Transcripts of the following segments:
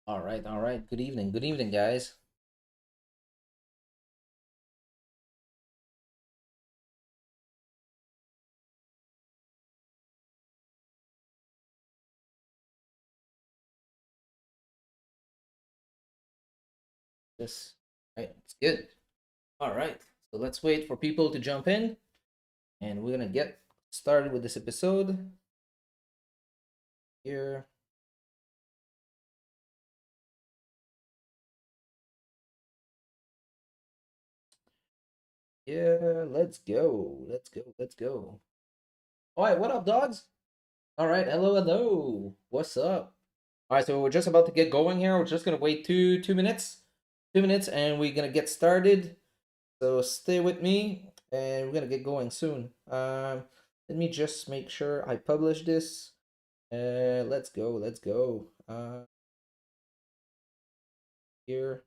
All right, all right. Good evening, guys. This, right, it's good. All right, so let's wait for people to jump in, and we're gonna get started with this episode here. Yeah, let's go. Let's go. Let's go. All right, what up, dogs? All right, hello, hello. What's up? All right, so we're just about to get going here. We're just gonna wait two minutes, 2 minutes, and we're gonna get started. So stay with me, and we're gonna get going soon. Let me just make sure I publish this. Let's go. Let's go. Here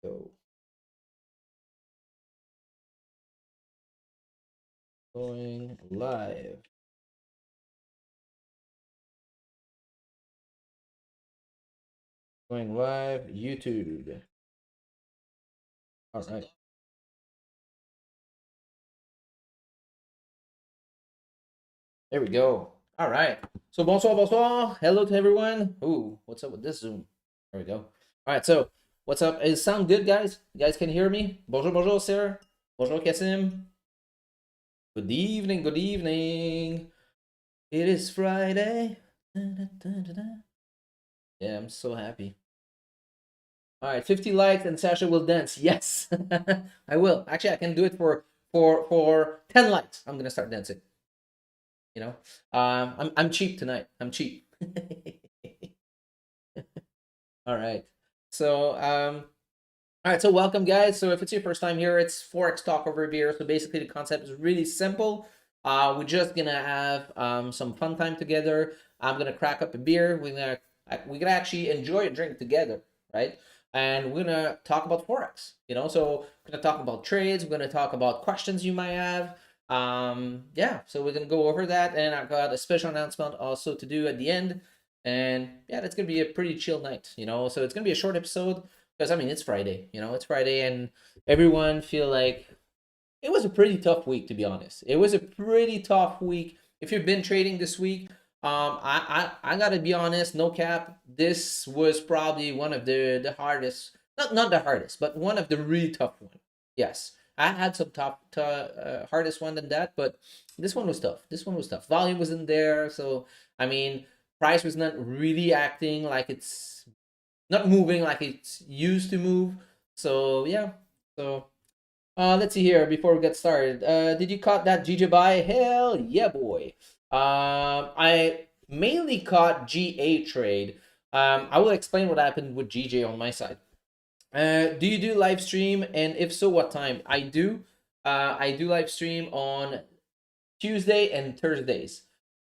go. Going live. Going live. YouTube. All right. There we go. All right. So bonsoir, bonsoir. Hello to everyone. Ooh, what's up with this Zoom? There we go. All right. So what's up? Is sound good, guys? You guys can hear me? Bonjour, bonjour, sir. Bonjour, Kassim. Good evening. Good evening. It is Friday. Yeah, I'm so happy. All right, 50 likes and Sasha will dance. Yes, I will. Actually, I can do it for 10 likes. I'm gonna start dancing. You know, I'm cheap tonight. I'm cheap. All right. So all right. So welcome, guys. So if it's your first time here, it's Forex Talk over beer. So basically, the concept is really simple. We're just gonna have some fun time together. I'm gonna crack up a beer. We're gonna actually enjoy a drink together, right? And we're gonna talk about Forex. So we're gonna talk about trades. We're gonna talk about questions you might have. Yeah. So we're gonna go over that, and I've got a special announcement also to do at the end. And yeah, that's gonna be a pretty chill night. So it's gonna be a short episode because I mean it's Friday. It's Friday, and everyone feel like it was a pretty tough week, to be honest. It was a pretty tough week. If you've been trading this week, I gotta be honest, no cap. This was probably one of the hardest, not the hardest, but one of the really tough one. Yes, I had some hardest one than that, but this one was tough. This one was tough. Volume wasn't there, so I mean, price was not really acting like it's not moving like it's used to move. So yeah, so let's see here before we get started. Did you caught that GJ buy? Hell yeah, boy. I mainly caught GA trade. I will explain what happened with GJ on my side. Do you do live stream? And if so, what time? I do. I do live stream on Tuesday and Thursdays.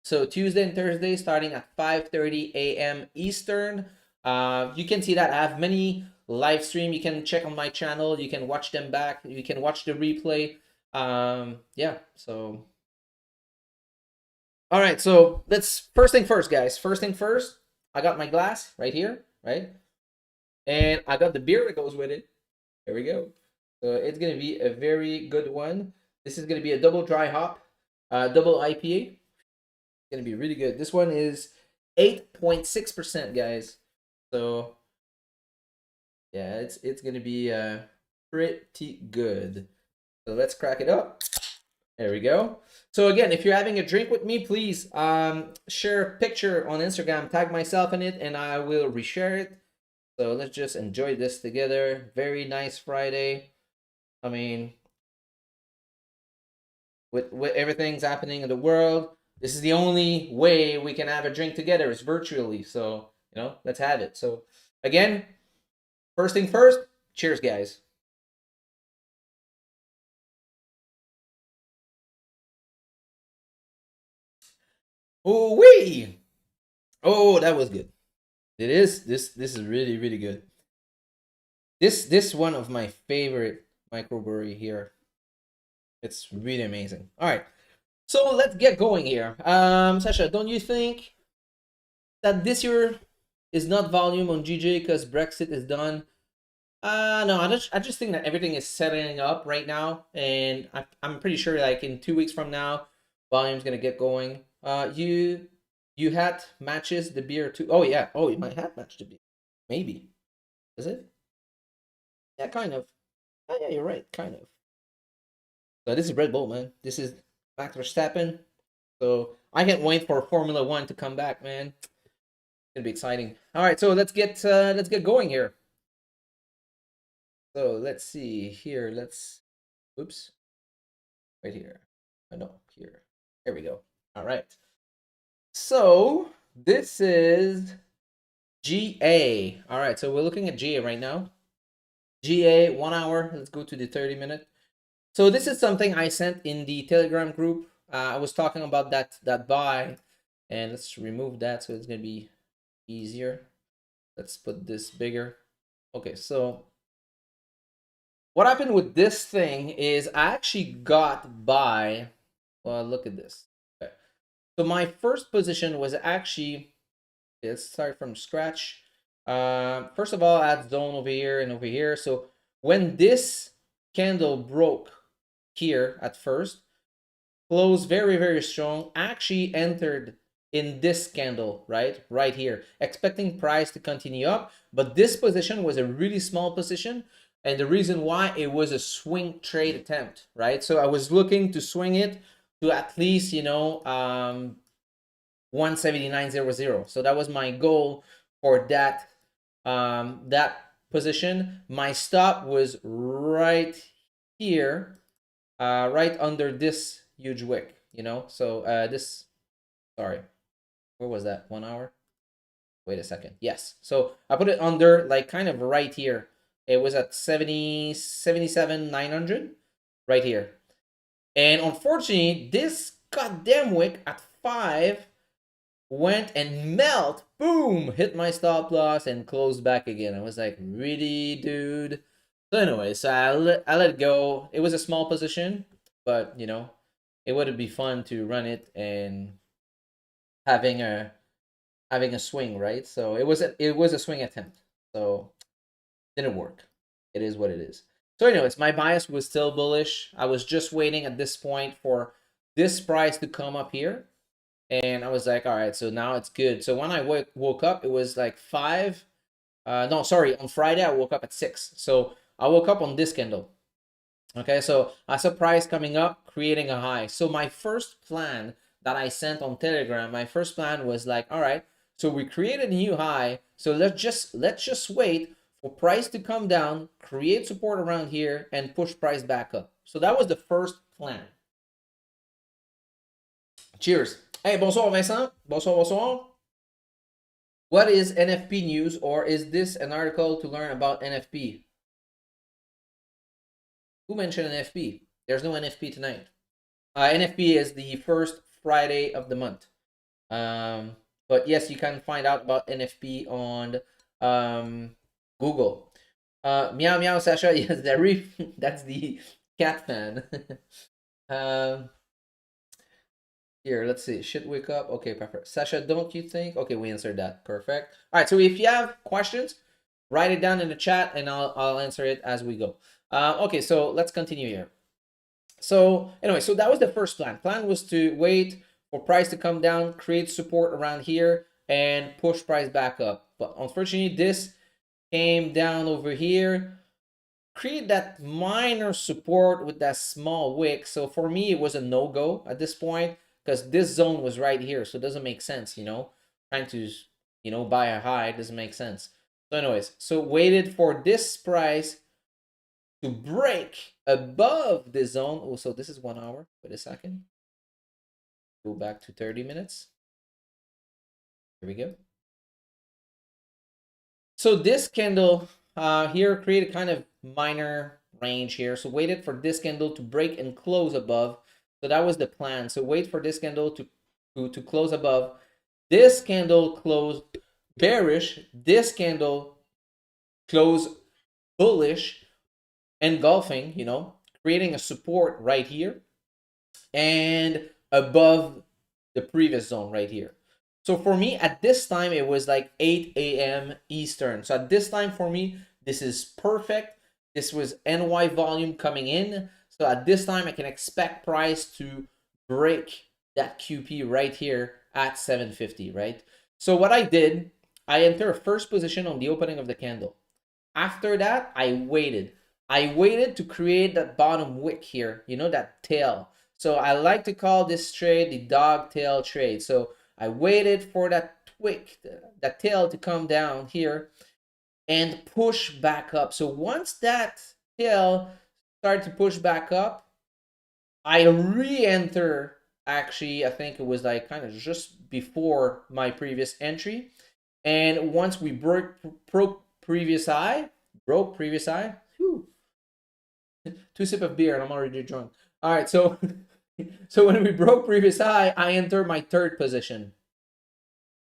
So Tuesday and Thursday starting at 5:30 a.m. Eastern. You can see that I have many live stream. You can check on my channel. You can watch them back. You can watch the replay. Yeah. So all right. So let's first thing first, guys. First thing first. I got my glass right here, right, and I got the beer that goes with it. There we go. So it's gonna be a very good one. This is gonna be a double dry hop, double IPA. Gonna be really good. This one is 8.6%, guys. So yeah, it's gonna be pretty good. So let's crack it up. There we go. So again, if you're having a drink with me, please share a picture on Instagram, tag myself in it, and I will reshare it. So let's just enjoy this together. Very nice Friday. I mean, with everything's happening in the world, this is the only way we can have a drink together is virtually. So let's have it. So again, first thing first, cheers, guys. Oh wee! Oh, that was good. It is this is really really good. This one of my favorite microbrewery here. It's really amazing. All right, so let's get going here. Sasha, don't you think? that this year is not volume on GJ because Brexit is done. No, I just think that everything is setting up right now, and I'm pretty sure like in 2 weeks from now, volume's gonna get going. You had matches the beer too. Oh yeah. Oh, you might have matched the beer. Maybe. Is it? Yeah, kind of. Oh yeah, you're right. Kind of. So this is Red Bull, man. This is Max Verstappen. So I can't wait for Formula One to come back, man. It's gonna be exciting. All right, so let's get going here. So let's see here. Oops, right here. Oh no, here. Here we go. All right. So this is GA. All right, so we're looking at GA right now. GA 1 hour. Let's go to the 30-minute. So this is something I sent in the Telegram group. I was talking about that buy, and let's remove that so it's gonna be easier. Let's put this bigger. Okay, so what happened with this thing is I actually got by. Well, look at this. Okay. So my first position was actually, let's start from scratch. First of all, I had zone over here and over here. So when this candle broke here at first, closed very, very strong, actually entered in this candle, right here, expecting price to continue up. But this position was a really small position. And the reason why, it was a swing trade attempt, right? So I was looking to swing it to at least, 179.00. So that was my goal for that position. My stop was right here, right under this huge wick, So this, sorry, where was that? 1 hour? Wait a second. Yes. So I put it under, like, kind of right here. It was at 77,900 right here. And unfortunately, this goddamn wick at 5 went and melt, boom, hit my stop loss and closed back again. I was like, really, dude? So anyway, so I let it go. It was a small position, but it would be fun to run it and having a swing, right? So it was a swing attempt. So didn't work. It is what it is. So anyways, my bias was still bullish. I was just waiting at this point for this price to come up here. And I was like, all right, so now it's good. So when I woke up, it was like 5. No, sorry, on Friday, I woke up at 6. So I woke up on this candle. Okay, so I saw price coming up, creating a high. So my first plan that I sent on Telegram, my first plan was like, all right, so we created a new high. So let's just wait for price to come down, create support around here, and push price back up. So that was the first plan. Cheers. Hey, bonsoir, Vincent. Bonsoir, bonsoir. What is NFP news, or is this an article to learn about NFP? Who mentioned NFP? There's no NFP tonight. NFP is the first Friday of the month. But yes, you can find out about NFP on Google. Meow meow Sasha. Yes, that's the cat fan. Here, let's see. Should wake up. Okay, perfect. Sasha, don't you think? Okay, we answered that. Perfect. All right. So if you have questions, write it down in the chat, and I'll answer it as we go. Okay, so let's continue here. So anyway, so that was the first plan. Plan was to wait for price to come down, create support around here, and push price back up. But unfortunately, this came down over here, create that minor support with that small wick. So for me, it was a no-go at this point because this zone was right here. So it doesn't make sense, trying to, buy a high doesn't make sense. So anyways, so waited for this price to break above the zone. Oh, so this is 1 hour. Wait a second. Go back to 30 minutes. Here we go. So this candle here created kind of minor range here. So waited for this candle to break and close above. So that was the plan. So wait for this candle to close above. This candle closed bearish. This candle closed bullish, engulfing, creating a support right here and above the previous zone right here. So for me, at this time, it was like 8 a.m. Eastern. So at this time for me, this is perfect. This was NY volume coming in. So at this time, I can expect price to break that QP right here at 750, right? So what I did, I enter a first position on the opening of the candle. After that, I waited. I waited to create that bottom wick here, you know, that tail. So I like to call this trade the dog tail trade. So I waited for that wick, that tail to come down here and push back up. So once that tail started to push back up, I re-enter. Actually, I think it was like kind of just before my previous entry. And once we broke previous high, whew, two sip of beer and I'm already drunk. All right, so so when we broke previous high, I enter my third position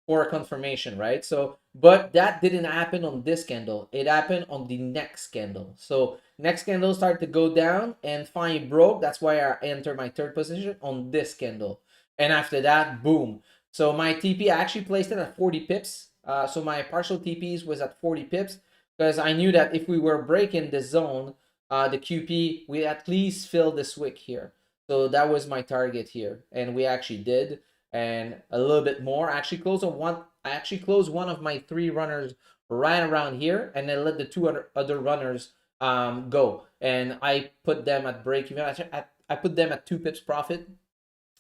for a confirmation, right? So, but that didn't happen on this candle. It happened on the next candle. So next candle started to go down and finally broke. That's why I enter my third position on this candle. And after that, boom. So my TP, I actually placed it at 40 pips. So my partial TPs was at 40 pips because I knew that if we were breaking the zone, the QP, we at least fill this wick here. So that was my target here. And we actually did, and a little bit more. I actually closed one of my three runners right around here, and then let the two other runners go. And I put them at break even. I put them at 2 pips profit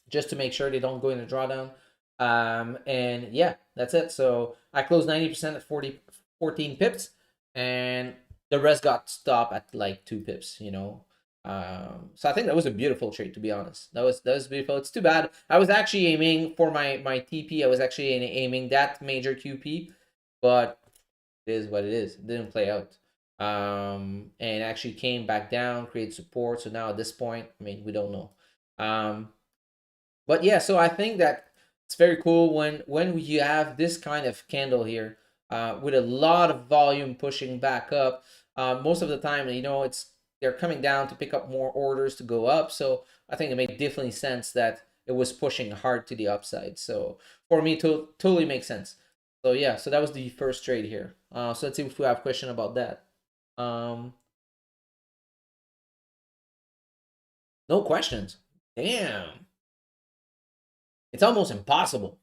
just to make sure they don't go in a drawdown. And yeah, that's it. So I closed 90% at 14 pips, and the rest got stopped at like 2 pips, you know. So I think that was a beautiful trade, to be honest. That was beautiful. It's too bad. I was actually aiming for my TP. I was actually aiming that major QP, but it is what it is. It didn't play out. And actually came back down, create support. So now at this point, I mean, we don't know. But yeah, so I think that it's very cool when you have this kind of candle here, with a lot of volume pushing back up. Most of the time, you know, they're coming down to pick up more orders to go up. So I think it made definitely sense that it was pushing hard to the upside. So for me, to totally makes sense. So yeah, so that was the first trade here. So let's see if we have a question about that. Um, no questions. Damn, it's almost impossible.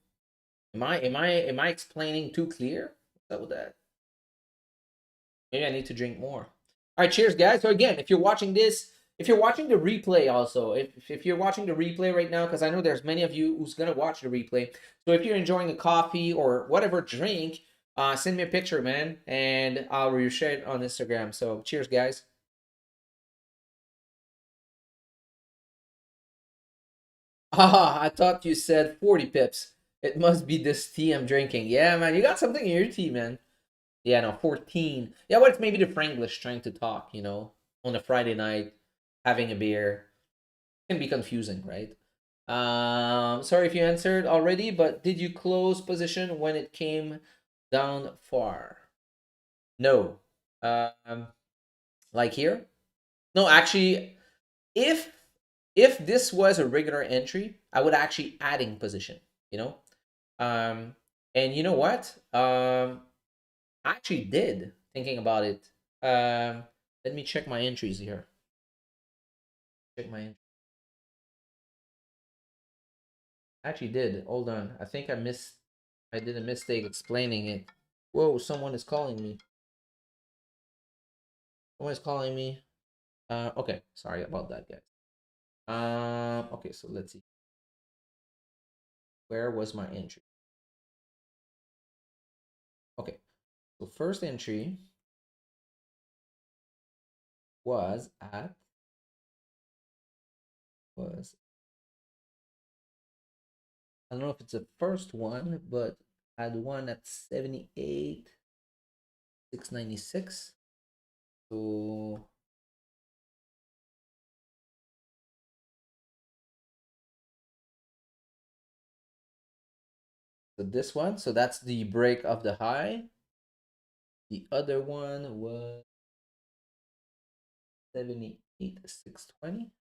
Am I explaining too clear? What's up with that? Maybe I need to drink more. All right, cheers, guys. So again, if you're watching this, if you're watching the replay, also, if you're watching the replay right now, because I know there's many of you who's gonna watch the replay. So if you're enjoying a coffee or whatever drink, send me a picture, man, and I'll reshare it on Instagram. So cheers, guys. Ah, I thought you said 40 pips. It must be this tea I'm drinking. Yeah, man, you got something in your tea, man. Yeah, no, 14. Yeah, well, it's maybe the Franglish trying to talk, you know, on a Friday night, having a beer. Can be confusing, right? Sorry if you answered already, but did you close position when it came down far? No. Like here? No, actually, if if this was a regular entry, I would actually adding position, you know? Um, and you know what? I actually did, thinking about it. Let me check my entries here. Check my actually did. Hold on. I think I did a mistake explaining it. Whoa, someone is calling me. Someone is calling me. Okay, sorry about that, guys. Okay, so let's see. Where was my entry? Okay, so first entry was at was I don't know if it's the first one, but I had one at 78 696. So this one, so that's the break of the high. The other one was 78 620.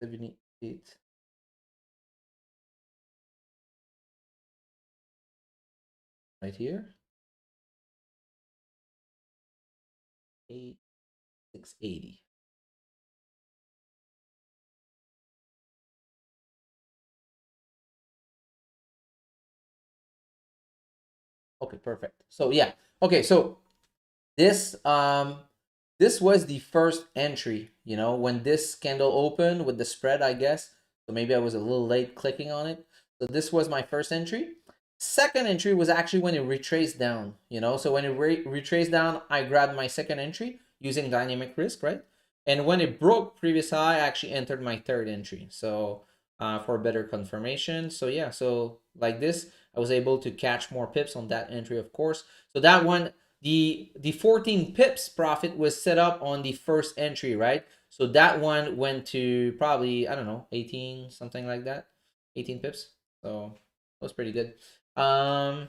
78 right here. 680. Okay, perfect. So yeah. Okay, so this this was the first entry, you know, when this candle opened with the spread, I guess. So maybe I was a little late clicking on it. So this was my first entry. Second entry was actually when it retraced down, you know. So when it retraced down, I grabbed my second entry using dynamic risk, right? And when it broke previous high, I actually entered my third entry. So for better confirmation. So yeah, so like this, I was able to catch more pips on that entry, of course. So that one, the 14 pips profit was set up on the first entry, right? So that one went to probably, I don't know, 18, something like that. 18 pips. So that was pretty good. Um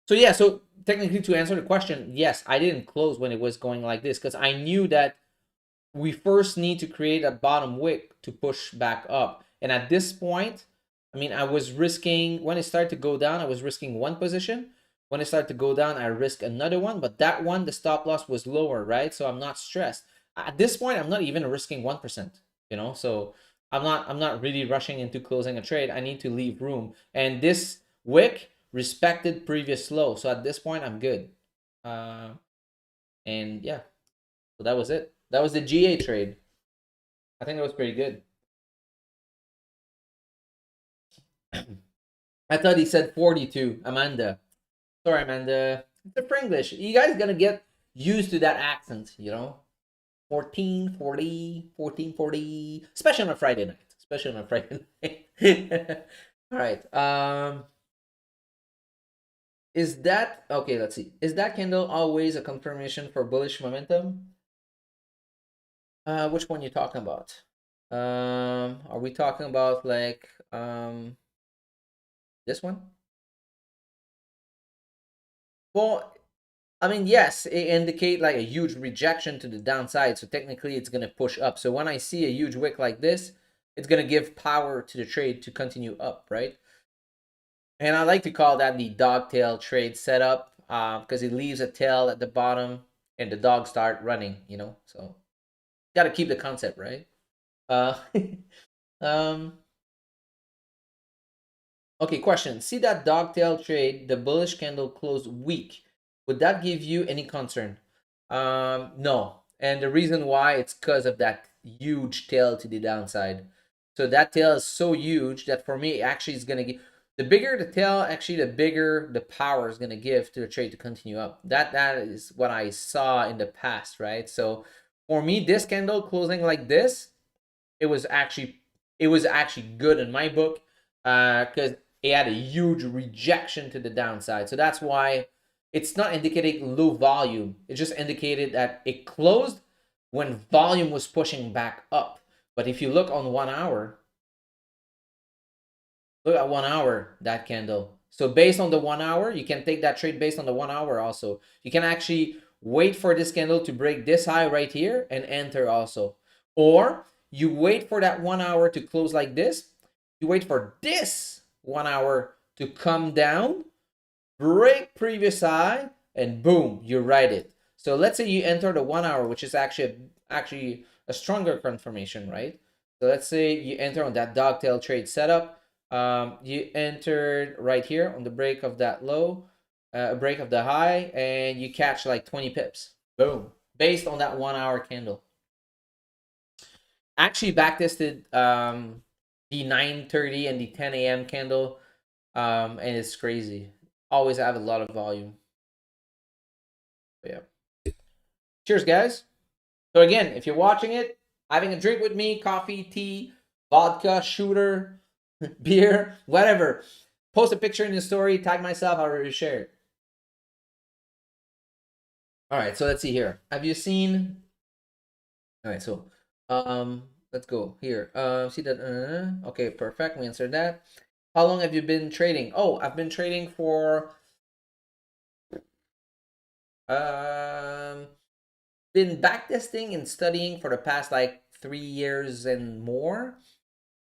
so yeah, so technically to answer the question, yes, I didn't close when it was going like this because I knew that we first need to create a bottom wick to push back up. And at this point, I mean, I was risking, when it started to go down, I was risking one position. When it started to go down, I risk another one. But that one, the stop loss was lower, right? So I'm not stressed. At this point, I'm not even risking 1%, you know? So I'm not really rushing into closing a trade. I need to leave room. And this wick respected previous low. So at this point, I'm good. Uh, and yeah, so that was it. That was the GA trade. I think that was pretty good. I thought he said 42, Amanda. Sorry, Amanda. It's a Pringlish. You guys gonna get used to that accent, you know? 14, 40, 14, 40. Especially on a Friday night. Especially on a Friday night. All right. Is that okay? Let's see. Is that candle always a confirmation for bullish momentum? Which one you talking about? Are we talking about like this one? Well, I mean, yes, it indicate like a huge rejection to the downside. So technically it's gonna push up. So when I see a huge wick like this, it's gonna give power to the trade to continue up, right? And I like to call that the dogtail trade setup, because it leaves a tail at the bottom and the dogs start running, you know. So gotta keep the concept, right? Uh um Okay, question. See that dogtail trade, the bullish candle closed weak. Would that give you any concern? No. And the reason why, it's because of that huge tail to the downside. So that tail is so huge that for me, it actually is going to give, the bigger the tail, actually the bigger the power is going to give to the trade to continue up. That is what I saw in the past, right? So for me, this candle closing like this, it was actually good in my book, because it had a huge rejection to the downside. So that's why it's not indicating low volume. It just indicated that it closed when volume was pushing back up. But if you look on 1 hour, look at 1 hour, that candle. So based on the 1 hour, you can take that trade based on the 1 hour also. You can actually wait for this candle to break this high right here and enter also. Or you wait for that 1 hour to close like this. You wait for this 1 hour to come down, break previous high, and boom, you ride it. So let's say you enter the 1 hour, which is actually a stronger confirmation, right? So let's say you enter on that dogtail trade setup. You entered right here on the break of that low, break of the high, and you catch like 20 pips. Boom. Based on that 1 hour candle. Actually backtested the 9:30 and the 10 a.m. candle, and it's crazy. Always have a lot of volume. But yeah. Cheers, guys. So again, if you're watching it, having a drink with me, coffee, tea, vodka, shooter, beer, whatever. Post a picture in the story, tag myself, I'll share it. All right, so let's see here. Have you seen? All right, so let's go here. See that? Okay, perfect. We answered that. How long have you been trading? Oh, I've been trading for um been backtesting and studying for the past like 3 years and more.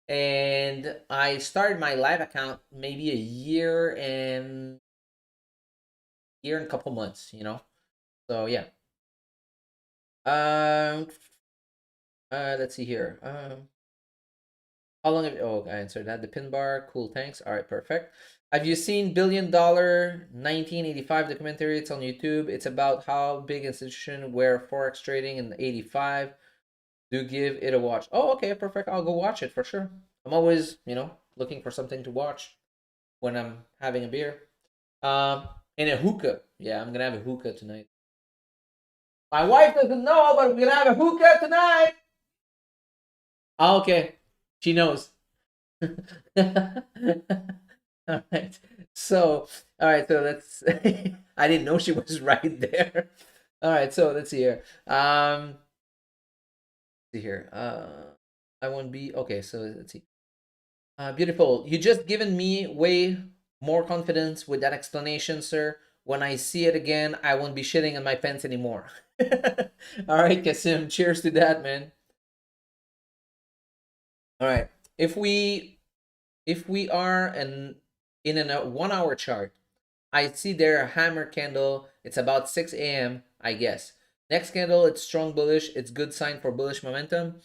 and I started my live account maybe a year and a couple months, you know. So yeah. Um. Let's see here. How long have you? Oh, I answered that. The pin bar. Cool. Thanks. All right. Perfect. Have you seen Billion Dollar 1985 documentary? It's on YouTube. It's about how big institution where Forex trading in 85. Do give it a watch. Oh, okay. Perfect. I'll go watch it for sure. I'm always, looking for something to watch when I'm having a beer. Um, and a hookah. Yeah, I'm gonna have a hookah tonight. My wife doesn't know, but we're gonna have a hookah tonight. Oh, okay, she knows. All right. So, all right. So that's. I didn't know she was right there. All right. So let's see here. See here. I won't be okay. So let's see. Beautiful. You just given me way more confidence with that explanation, sir. When I see it again, I won't be shitting in my pants anymore. All right, Kasim. Cheers to that, man. All right. If we if we are in a 1 hour chart, I see there a hammer candle. It's about 6 a.m. I guess. Next candle, it's strong bullish. It's good sign for bullish momentum.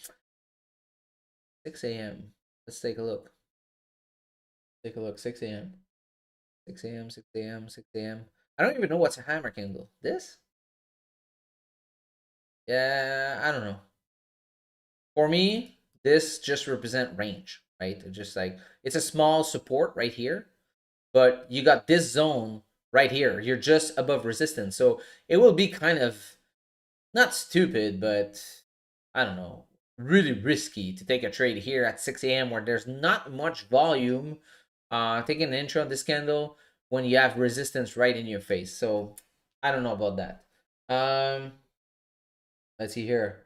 6 a.m. Let's take a look. Take a look. 6 a.m. 6 a.m. 6 a.m. 6 a.m. I don't even know what's a hammer candle. This? Yeah, I don't know. For me, this just represent range, right? It's just like it's a small support right here, but you got this zone right here. You're just above resistance. So it will be kind of not stupid, but I don't know, really risky to take a trade here at 6 a.m. where there's not much volume. Taking an intro on this candle when you have resistance right in your face. So I don't know about that. Um, let's see here.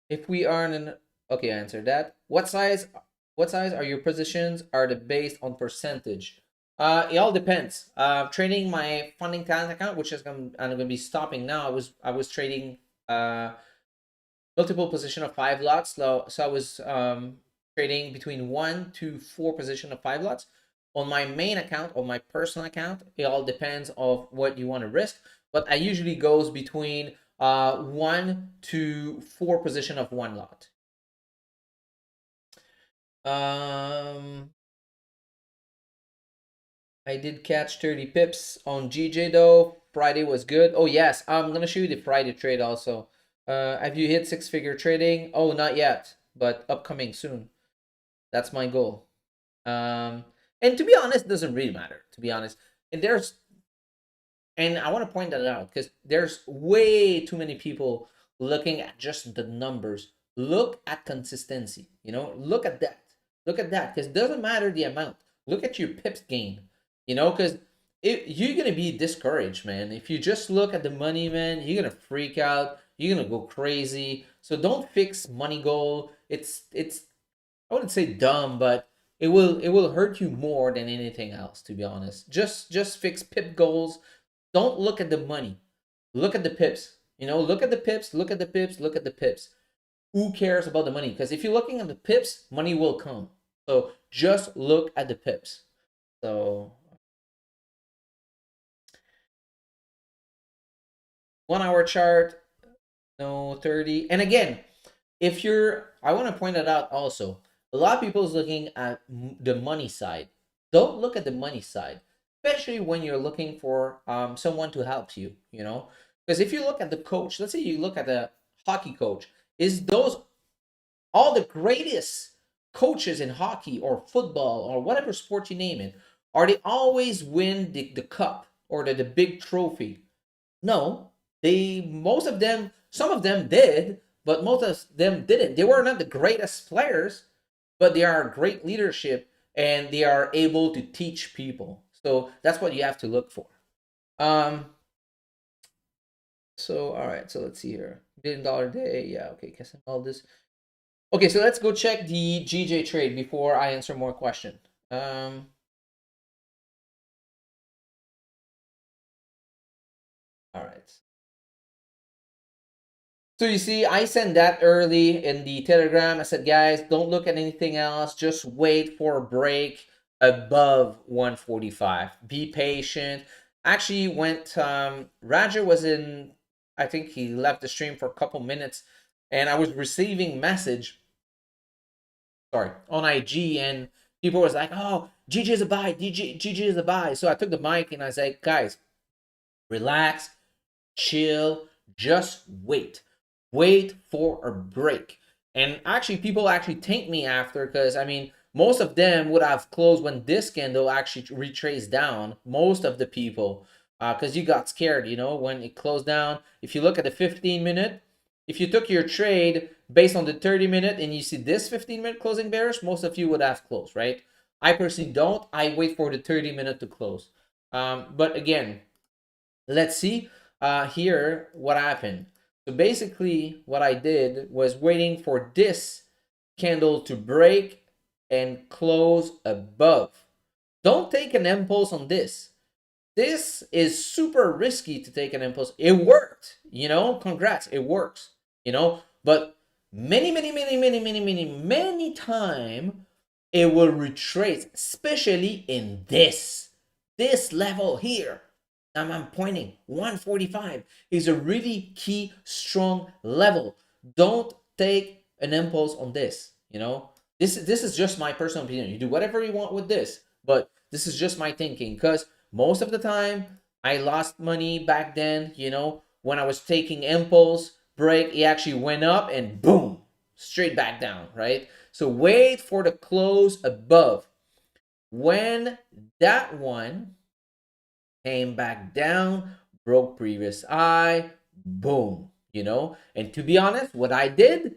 If we are in an okay, I answered that. What size are your positions? Are they based on percentage? It all depends. Trading my funding talent account, which is I'm gonna be stopping now. I was trading uh multiple position of 5 lots. So I was trading between 1 to 4 position of 5 lots. On my main account, on my personal account, it all depends of what you want to risk. But I usually goes between 1 to 4 position of 1 lot. Um, I did catch 30 pips on GJ though. Friday was good. Oh yes, I'm gonna show you the Friday trade also. Have you hit six-figure trading? Oh, not yet, but upcoming soon. That's my goal. Um, and to be honest, it doesn't really matter. To be honest, and I want to point that out because there's way too many people looking at just the numbers. Look at consistency. Look at that. Look at that because it doesn't matter the amount. Look at your pips gain. Because you're gonna be discouraged, man. If you just look at the money, man, you're gonna freak out. You're gonna go crazy. So don't fix money goal. It's I wouldn't say dumb, but it will hurt you more than anything else. To be honest, just fix pip goals. Don't look at the money. Look at the pips. Look at the pips. Look at the pips. Look at the pips. Who cares about the money? Because if you're looking at the pips, money will come. So just look at the pips. So 1 hour chart, no 30. And again, if you're I want to point that out also. A lot of people is looking at the money side. Don't look at the money side, especially when you're looking for someone to help you. Because if you look at the coach, let's say you look at the hockey coach, is those all the greatest coaches in hockey or football or whatever sport you name it, are they always win the cup or the big trophy? No, most of them, some of them did, but most of them didn't. They were not the greatest players, but they are great leadership and they are able to teach people. So that's what you have to look for. Um. So all right. So let's see here. $1 billion day. Yeah. Okay. Guess all this. Okay. So let's go check the GJ trade before I answer more question. Um. All right. So you see, I sent that early in the Telegram. I said, guys, don't look at anything else. Just wait for a break above 145. Be patient. Actually, went. Roger was in. I think he left the stream for a couple minutes, and I was receiving message. Sorry, on IG, and people was like, "Oh, GG is a buy. GG is a buy." So I took the mic and I was like, "Guys, relax, chill, just wait. Wait for a break." And actually, people actually thank me after, because I mean, most of them would have closed when this candle actually retraced down. Most of the people, because you got scared, when it closed down. If you look at the 15-minute, if you took your trade based on the 30-minute and you see this 15-minute closing bearish, most of you would have closed, right? I personally don't. I wait for the 30-minute to close. But again, let's see here what happened. So basically what I did was waiting for this candle to break and close above. Don't take an impulse on this. This is super risky to take an impulse. It worked, congrats, it works, but many time it will retrace, especially in this level here. I'm pointing 145 is a really key strong level. Don't take an impulse on this. This is just my personal opinion. You do whatever you want with this, but this is just my thinking, because most of the time I lost money back then. When I was taking impulse break, it actually went up and boom, straight back down, right? So wait for the close above. When that one came back down, broke previous high, boom, And to be honest, what I didn't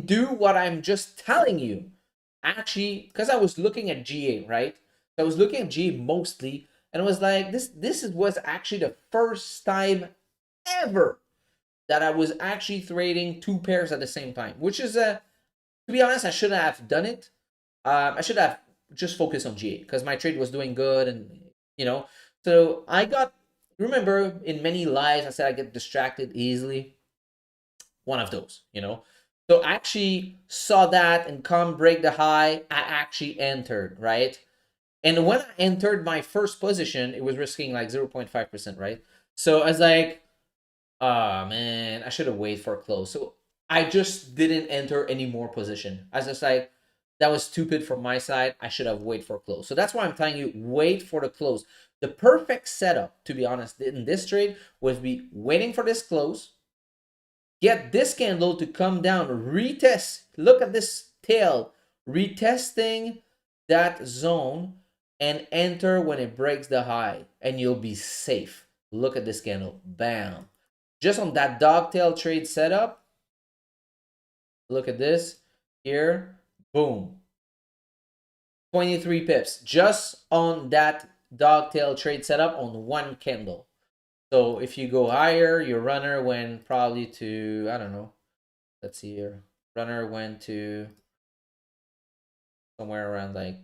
do what I'm just telling you. Actually, because I was looking at GA, right? I was looking at GA mostly, and it was like, this was actually the first time ever that I was actually trading two pairs at the same time, which is to be honest, I shouldn't have done it. I should have just focused on GA because my trade was doing good, and so I got. Remember, in many lives, I said I get distracted easily. One of those, So I actually saw that and come break the high. I actually entered, right? And when I entered my first position, it was risking like 0.5%, right? So I was like, oh man, I should have waited for a close. So I just didn't enter any more position. I was just like, that was stupid from my side. I should have waited for a close. So that's why I'm telling you, wait for the close. The perfect setup, to be honest, in this trade would be waiting for this close, get this candle to come down, retest. Look at this tail, retesting that zone, and enter when it breaks the high, and you'll be safe. Look at this candle, bam. Just on that dogtail trade setup, look at this here, boom. 23 pips just on that dogtail trade setup on one candle. So if you go higher, your runner went probably to, I don't know, let's see here. Runner went to somewhere around like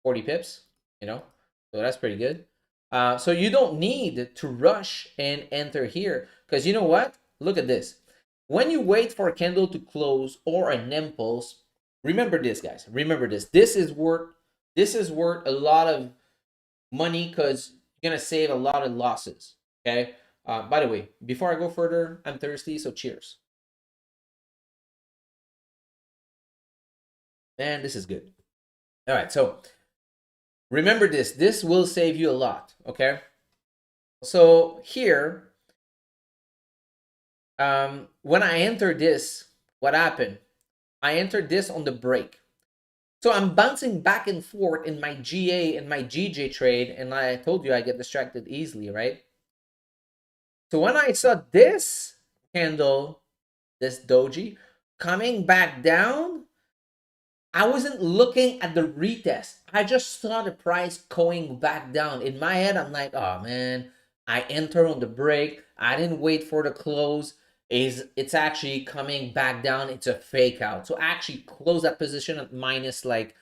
40 pips, So that's pretty good. So you don't need to rush and enter here, because you know what? Look at this. When you wait for a candle to close or an impulse, remember this, guys. Remember this. This is worth a lot of money, because you're gonna save a lot of losses. Okay. By the way, before I go further, I'm thirsty, so cheers. Man, this is good. All right, so remember this. This will save you a lot, okay? So here, when I entered this, what happened? I entered this on the break. So I'm bouncing back and forth in my GA and my GJ trade, and I told you I get distracted easily, right? So when I saw this candle, this doji, coming back down, I wasn't looking at the retest. I just saw the price going back down. In my head, I'm like, oh man, I enter on the break. I didn't wait for the close. It's actually coming back down. It's a fake out. So I actually close that position at minus, like,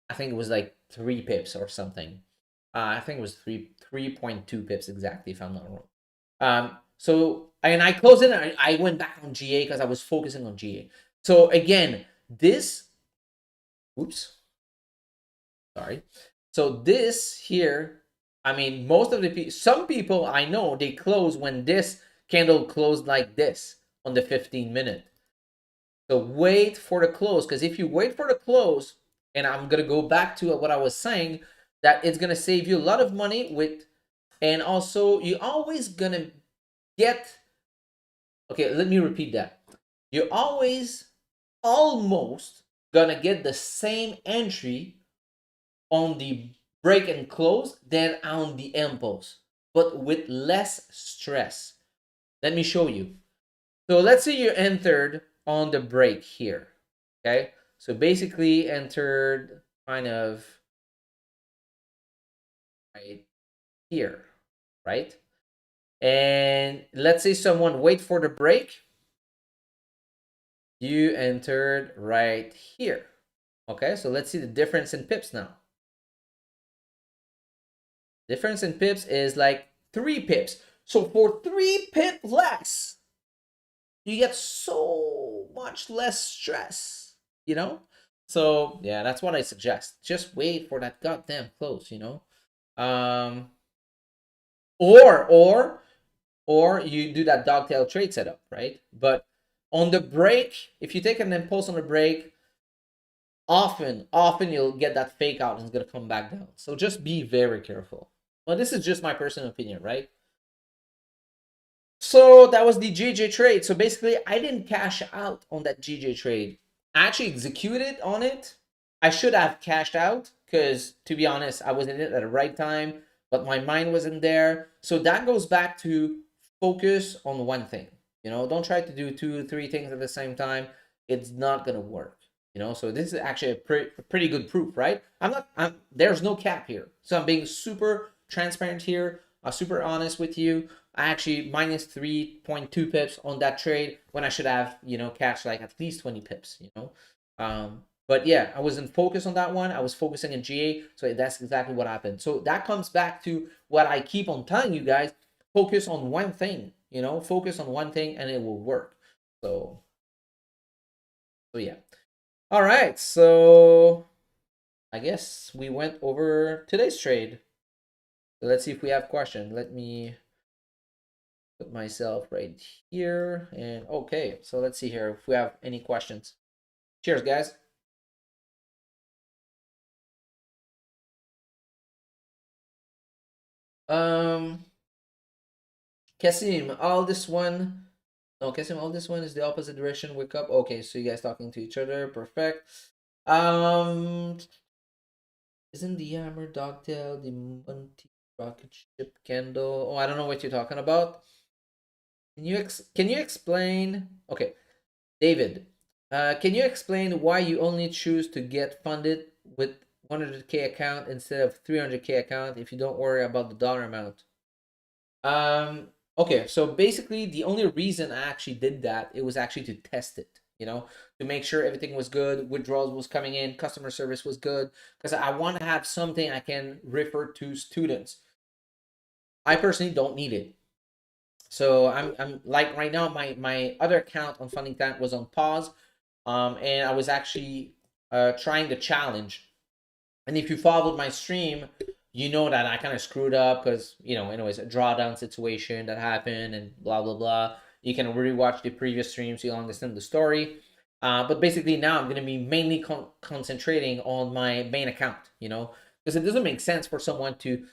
I think it was like 3 pips or something. I think it was 3.2 pips exactly, if I'm not wrong. So and I closed it, and I went back on GA because I was focusing on GA. So again, this, oops, sorry. So this here, I mean, most of the people, some people I know, they close when this candle closed like this on the 15-minute. So wait for the close, because if you wait for the close, and I'm gonna go back to what I was saying, that it's gonna save you a lot of money with, and also you always gonna get, okay, let me repeat that. You're always almost gonna get the same entry on the break and close than on the impulse, but with less stress. Let me show you. So let's say you entered on the break here. Okay. So basically entered kind of right here, right? And let's say someone wait for the break. You entered right here. Okay, so let's see the difference in pips now. Difference in pips is like 3 pips. So for 3 pip less, you get so much less stress, you know? So yeah, that's what I suggest. Just wait for that goddamn close, you know? Um or or or you do that dogtail trade setup, right? But on the break, if you take an impulse on the break, often you'll get that fake out and it's gonna come back down. So just be very careful. Well, this is just my personal opinion, right? So that was the GJ trade. So basically, I didn't cash out on that GJ trade. I actually executed on it. I should have cashed out because, to be honest, I was in it at the right time, but my mind wasn't there. So that goes back to focus on one thing. You know, don't try to do 2, 3 things at the same time. It's not gonna work. You know, so this is actually a pretty good proof, right? There's no cap here. So I'm being super transparent here, super honest with you. I actually minus 3.2 pips on that trade when I should have, you know, cashed like at least 20 pips, you know. But yeah, I wasn't focused on that one. I was focusing in GA, so that's exactly what happened. So that comes back to what I keep on telling you guys: focus on one thing, you know, focus on one thing, and it will work. So, so yeah. All right, so I guess we went over today's trade. So let's see if we have questions. Let me put myself right here. And okay, so let's see here if we have any questions. Cheers, guys. Um, Kasim, all this one. No, Kasim, all this one is the opposite direction. Wake up. Okay, so you guys talking to each other. Perfect. Um, isn't the hammer dogtail the Monty rocket ship candle? Oh, I don't know what you're talking about. Can you explain? Okay, David, can you explain why you only choose to get funded with 100K account instead of 300K account if you don't worry about the dollar amount? Um, okay, so basically the only reason I actually did that, it was actually to test it, you know, to make sure everything was good, withdrawals was coming in, customer service was good, because I want to have something I can refer to students. I personally don't need it. So I'm like right now my other account on Funding Tank was on pause, and I was actually trying the challenge. And if you followed my stream, you know that I kind of screwed up because, you know, anyways, a drawdown situation that happened and blah blah blah. You can rewatch the previous streams, you'll understand the story. But basically now I'm gonna be mainly concentrating on my main account, you know, because it doesn't make sense for someone to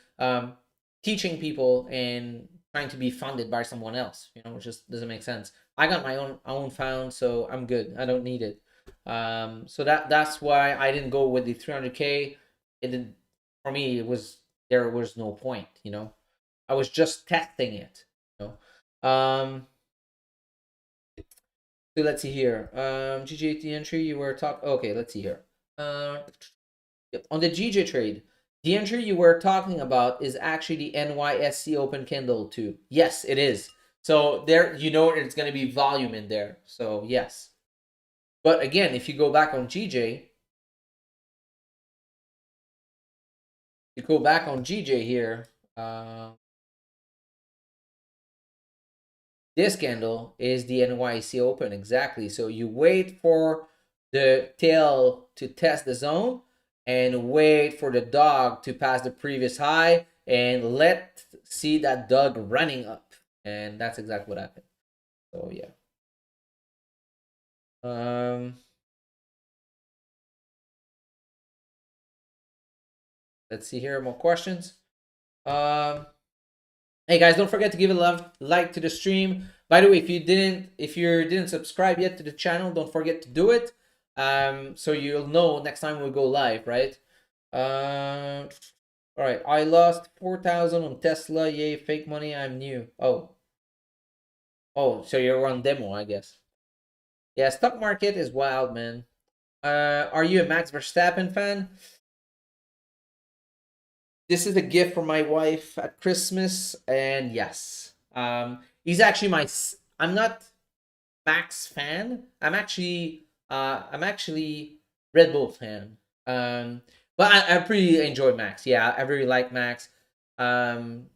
teaching people and trying to be funded by someone else, you know, it just doesn't make sense. I got my own found, so I'm good. I don't need it. So that's why I didn't go with the 300K. It didn't, for me, it was, there was no point, you know. I was just testing it, you know. So let's see here. GJT entry you were talking, okay, let's see here. Yep. On the GJ trade, the entry you were talking about is actually the NYSC open candle too. Yes, it is. So there, you know, it's going to be volume in there. So yes. But again, if you go back on GJ, you go back on GJ here. Uh, This candle is the NYC open, exactly. So you wait for the tail to test the zone and wait for the dog to pass the previous high and let see that dog running up. And that's exactly what happened. So yeah. Um, let's see here, more questions. Um, hey guys, don't forget to give a love like to the stream. By the way, if you didn't subscribe yet to the channel, don't forget to do it. So you'll know next time we go live, right? All right. I lost 4,000 on Tesla. Yay, fake money. I'm new. So you're on demo, I guess. Yeah, stock market is wild, man. Are you a Max Verstappen fan? This is a gift from my wife at Christmas, and yes, he's actually I'm not Max fan. I'm actually Red Bull fan. But I pretty enjoy Max. Yeah, I really like Max. Um,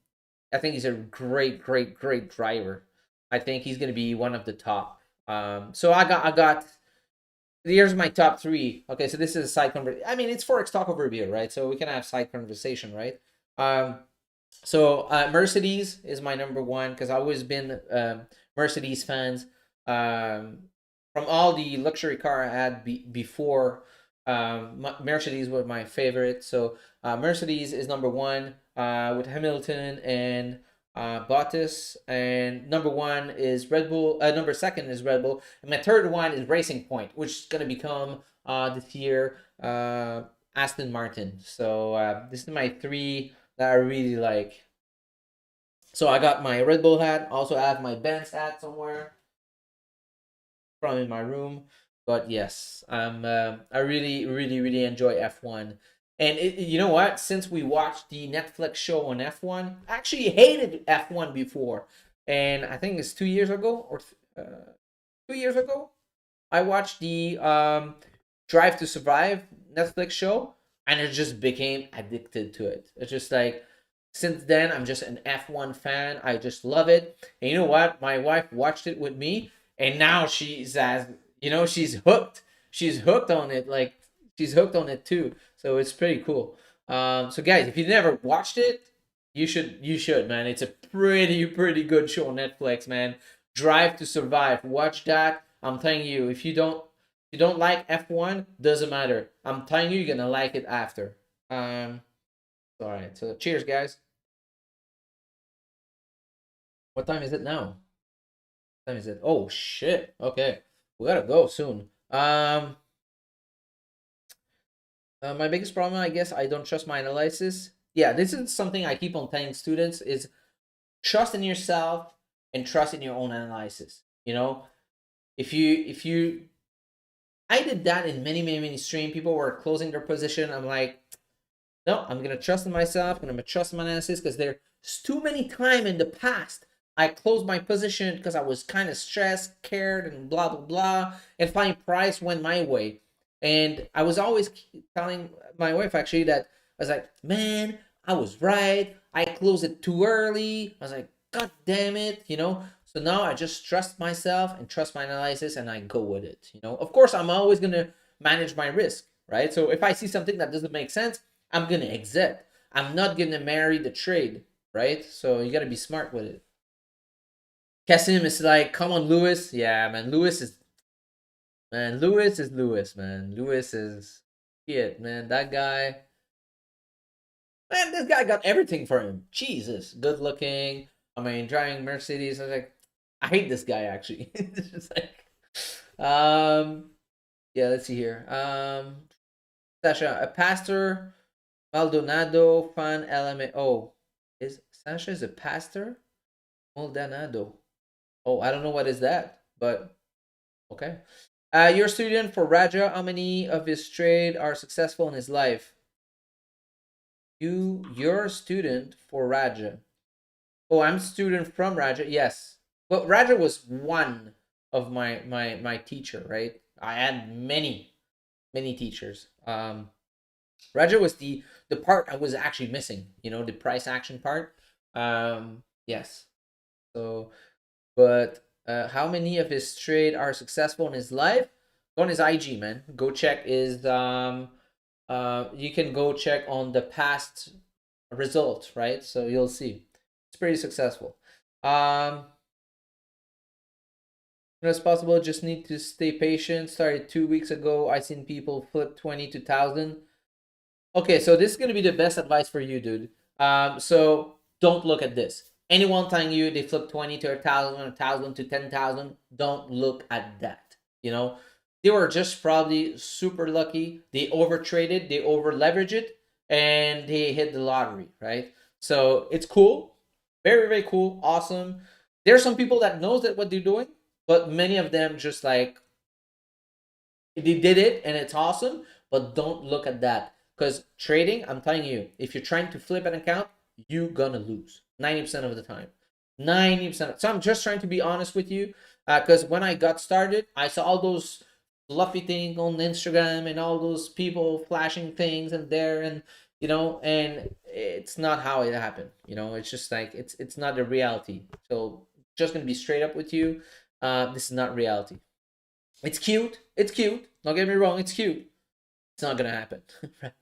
I think he's a great driver. I think he's gonna be one of the top. So I got here's my top three. Okay, so this is a side conversation. I mean, it's Forex talk over beer, right? So we can have side conversation, right? Um, Mercedes is my number one because I've always been Mercedes fans. Um, from all the luxury car I had before, Mercedes was my favorite. So Mercedes is number one with Hamilton and Bottas, and number one is Red Bull. Number second is Red Bull, and my third one is Racing Point, which is gonna become this year Aston Martin. So this is my three that I really like. So I got my Red Bull hat. Also, I have my Benz hat somewhere from in my room. But yes, I really enjoy F1. And you know what? Since we watched the Netflix show on F1, I actually hated F1 before, and I think it's 2 years ago or 2 years ago. I watched the Drive to Survive Netflix show, and I just became addicted to it. It's just like since then I'm just an F1 fan. I just love it. And you know what? My wife watched it with me, and now she's as she's hooked. She's hooked on it. Like she's hooked on it too. So it's pretty cool. So guys, if you never watched it, you should, man. It's a pretty good show on Netflix, man. Drive to Survive. Watch that. I'm telling you, if you don't like F1, doesn't matter. I'm telling you, you're gonna like it after. Um, all right. So cheers, guys. What time is it now? What time is it? Oh shit. Okay, we gotta go soon. My biggest problem, I guess, I don't trust my analysis. Yeah, this is something I keep on telling students: is trust in yourself and trust in your own analysis. If you I did that in many stream. People were closing their position. I'm like, no, I'm gonna trust in myself. I'm gonna trust my analysis because there's too many time in the past I closed my position because I was kind of stressed, scared, and blah blah blah. And finally, price went my way, and I was always telling my wife actually that I was like, man, I was right. I closed it too early. I was like, god damn it. So now I just trust myself and trust my analysis, and I go with it. Of course, I'm always gonna manage my risk, right? So if I see something that doesn't make sense, I'm gonna exit. I'm not gonna marry the trade, right? So you gotta be smart with it. Kasim is like, come on, Lewis. Yeah, man. Lewis is Lewis, man. Lewis is it, man. That guy, man, this guy got everything for him. Jesus, good looking. I mean, driving Mercedes. I was like, I hate this guy actually. It's just like, yeah. Let's see here. Sasha, a pastor, Maldonado, fan, LMAO. Is Sasha is a pastor? Maldonado. Oh, I don't know what is that, but okay. You're a student for Raja. How many of his trade are successful in his life? You're a student for Raja. Oh, I'm a student from Raja. Yes, but Raja was one of my teacher, right? I had many teachers. Raja was the part I was actually missing. The price action part. Yes. So but how many of his trade are successful in his life? Go on his IG, man. Go check his you can go check on the past result, right? So you'll see it's pretty successful. As possible, just need to stay patient. Started 2 weeks ago. I seen people flip 20 to 1,000. Okay, so this is gonna be the best advice for you, dude. So don't look at this. Anyone telling you they flip 20 to 1,000, 1,000 to 10,000, don't look at that. You know, they were just probably super lucky. They over traded, they over leveraged it, and they hit the lottery, right? So it's cool, very very cool, awesome. There are some people that knows that what they're doing, but many of them just like they did it and it's awesome, but don't look at that because trading, I'm telling you, if you're trying to flip an account, you're gonna lose 90% of the time. 90%. So I'm just trying to be honest with you because when I got started, I saw all those fluffy things on Instagram and all those people flashing things and there and and it's not how it happened. It's just like it's not the reality. So just gonna be straight up with you. This is not reality. It's cute. It's cute. Don't get me wrong. It's cute. It's not gonna happen. Right?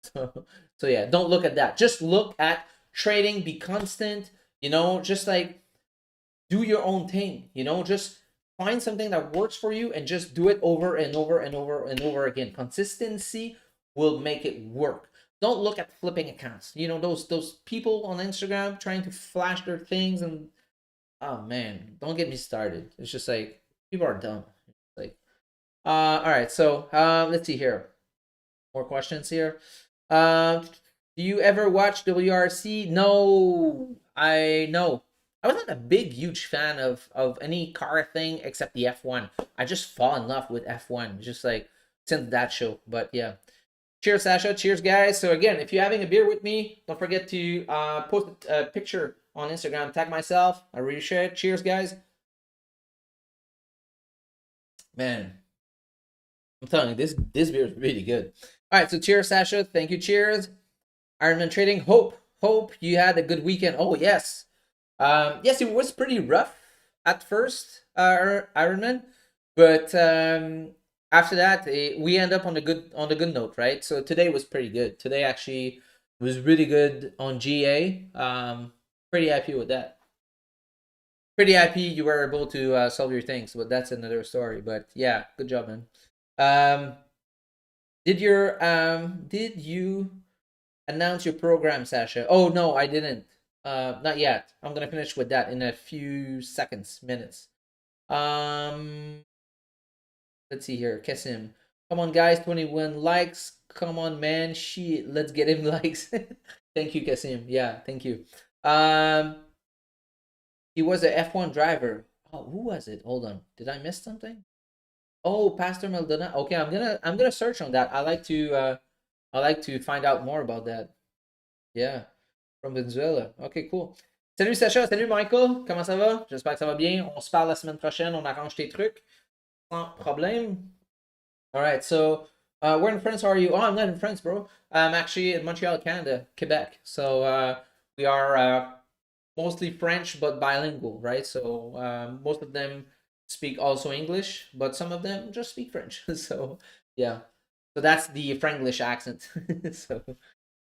So, so yeah. Don't look at that. Just look at trading. Be constant. Just like do your own thing. Just find something that works for you and just do it over and over and over and over again. Consistency will make it work. Don't look at flipping accounts. Those people on Instagram trying to flash their things and oh man, don't get me started. It's just like people are dumb. Like all right, so let's see here. More questions here. Do you ever watch WRC? No, I no. I wasn't a big, huge fan of any car thing except the F1. I just fall in love with F1, just like since that show. But yeah, cheers, Sasha. Cheers, guys. So again, if you're having a beer with me, don't forget to post a picture on Instagram. Tag myself. I really share it. Cheers, guys. Man, I'm telling you, this beer is really good. All right, so cheers, Sasha. Thank you. Cheers. Ironman Trading. Hope you had a good weekend. Oh yes, yes, it was pretty rough at first, Ironman, but after that we end up on the good note, right? So today was pretty good. Today actually was really good on GA. Pretty happy with that. Pretty happy you were able to solve your things, but that's another story. But yeah, good job, man. Um, did you announce your program, Sasha? Oh no, I didn't. Not yet. I'm gonna finish with that in a few seconds, minutes. Um, let's see here. Kessim. Come on, guys, 21 likes. Come on, man. Shit, let's get him likes. Thank you, Kessim. Yeah, thank you. Um, he was a F1 driver. Oh, who was it? Hold on. Did I miss something? Oh, Pastor Maldonado. Okay, I'm gonna search on that. I like to find out more about that. Yeah, from Venezuela. Ok, cool. Salut Sacha, salut Michael. Comment ça va? J'espère que ça va bien. On se parle la semaine prochaine. On arrange tes trucs. Sans problème. All right, so where in France are you? Oh, I'm not in France, bro. I'm actually in Montreal, Canada, Quebec. So we are mostly French but bilingual, right? So most of them speak also English, but some of them just speak French. So yeah, so that's the Franglish accent. So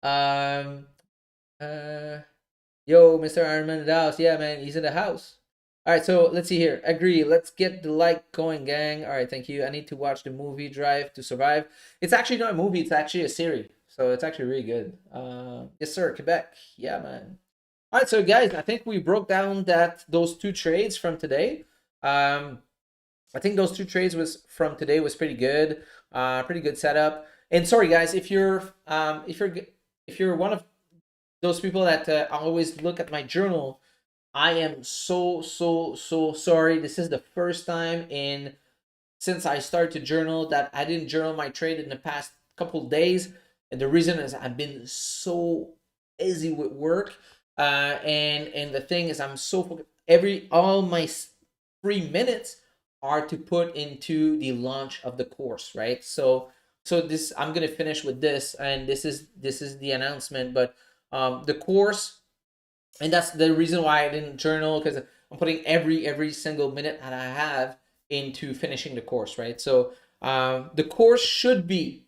um yo, Mr. Ironman in the house. Yeah, man, he's in the house. All right, so let's see here. Agree. Let's get the like going, gang. All right, thank you. I need to watch the movie Drive to Survive. It's actually not a movie. It's actually a series. So it's actually really good. Yes, sir. Quebec. Yeah, man. All right, so guys, I think we broke down those two trades from today. Um, I think those two trades was from today was pretty good. Pretty good setup. And sorry, guys, if you're one of those people that always look at my journal, I am so so so sorry. This is the first time in since I started to journal that I didn't journal my trade in the past couple days, and the reason is I've been so busy with work, and the thing is I'm so all my 3 minutes are to put into the launch of the course, right? So this I'm gonna finish with this, and this is the announcement, but the course, and that's the reason why I didn't journal because I'm putting every single minute that I have into finishing the course, right? So the course should be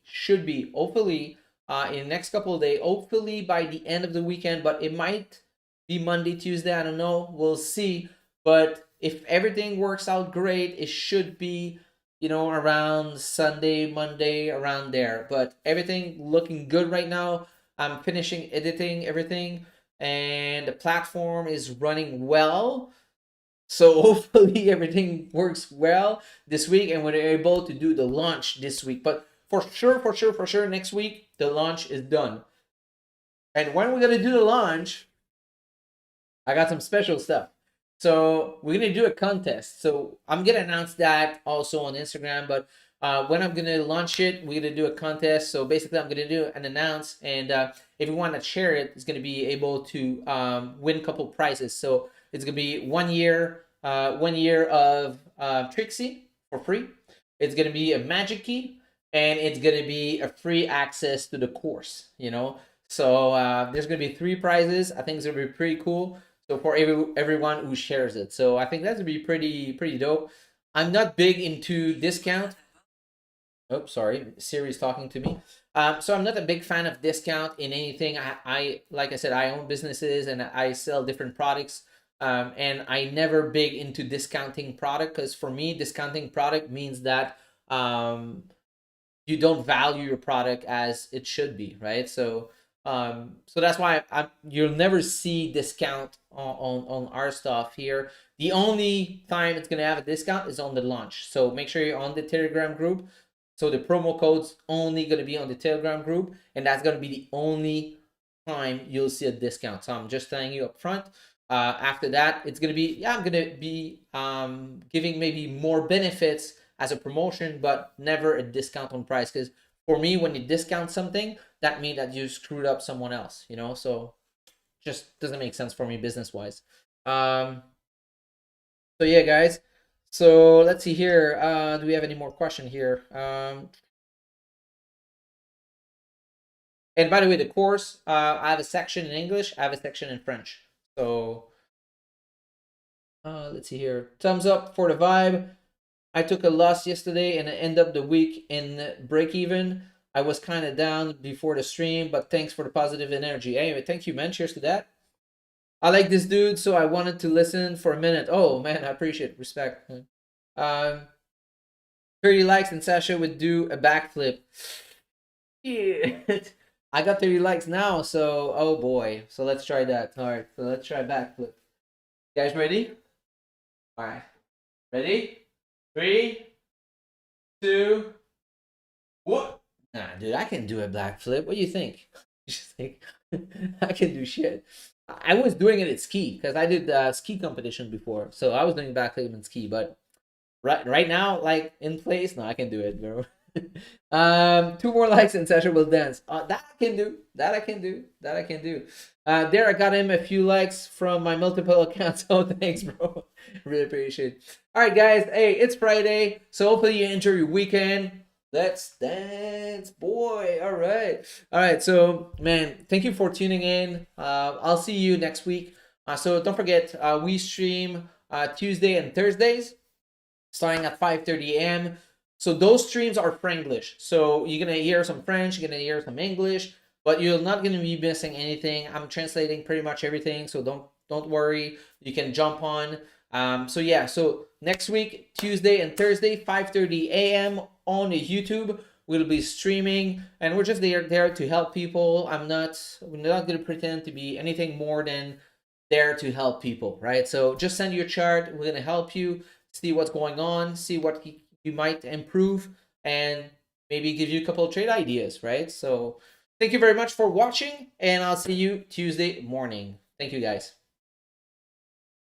hopefully in the next couple of days, hopefully by the end of the weekend, but it might be Monday, Tuesday. I don't know. We'll see. But if everything works out great, it should be, around Sunday, Monday, around there. But everything looking good right now. I'm finishing editing everything, and the platform is running well. So hopefully everything works well this week, and we're able to do the launch this week. But for sure, next week the launch is done. And when we're gonna do the launch, I got some special stuff. So we're gonna do a contest. So I'm gonna announce that also on Instagram. But when I'm gonna launch it, we're gonna do a contest. So basically, I'm gonna do an announce, and if you want to share it, it's gonna be able to win a couple prizes. So it's gonna be 1 year of Trixie for free. It's gonna be a magic key, and it's gonna be a free access to the course. So there's gonna be 3 prizes. I think it's gonna be pretty cool. So for everyone who shares it, so I think that's gonna be pretty dope. I'm not big into discount. Oh, sorry, Siri's talking to me. So I'm not a big fan of discount in anything. I like I said, I own businesses and I sell different products. And I never big into discounting product, because for me, discounting product means that you don't value your product as it should be, right? So that's why you'll never see discount on our stuff here. The only time it's gonna have a discount is on the launch. So make sure you're on the Telegram group. So the promo code's only gonna be on the Telegram group, and that's gonna be the only time you'll see a discount. So I'm just telling you up front. After that, it's gonna be, I'm gonna be giving maybe more benefits as a promotion, but never a discount on price. Because for me, when you discount something, that means that you screwed up someone else. So just doesn't make sense for me business wise. So yeah, guys. So let's see here. Do we have any more question here? And by the way, the course, I have a section in English, I have a section in French. So let's see here. Thumbs up for the vibe. I took a loss yesterday and I end up the week in break even. I was kind of down before the stream, but thanks for the positive energy. Anyway, thank you, man. Cheers to that. I like this dude, so I wanted to listen for a minute. Oh man, I appreciate it. Respect. 30 likes and Sasha would do a backflip. Yeah. I got 30 likes now, so oh boy. So let's try that. All right, so let's try backflip. You guys ready? All right. Ready? 3, 2, what? Nah, dude, I can do a backflip. What do you think? You just think I can do shit. I was doing it at ski because I did ski competition before, so I was doing backflip in ski. But right now, like in place, no, I can do it, bro. 2 more likes and Sasha will dance. That I can do. That I can do. That I can do. There, I got him a few likes from my multiple accounts. Oh, thanks, bro. Really appreciate it. All right, guys. Hey, it's Friday, so hopefully you enjoy your weekend. Let's dance, boy. All right. All right. So, man, thank you for tuning in. I'll see you next week. So don't forget, we stream Tuesday and Thursdays, starting at 5:30 a.m. So those streams are Franglish. So you're gonna hear some French, you're gonna hear some English, but you're not gonna be missing anything. I'm translating pretty much everything, so don't worry. You can jump on. So yeah, so next week, Tuesday and Thursday, 5:30 a.m. on YouTube. We'll be streaming, and we're just there to help people. We're not gonna pretend to be anything more than there to help people, right? So just send your chart. We're gonna help you see what's going on, see what you might improve, and maybe give you a couple of trade ideas, right? So thank you very much for watching, and I'll see you Tuesday morning. Thank you, guys.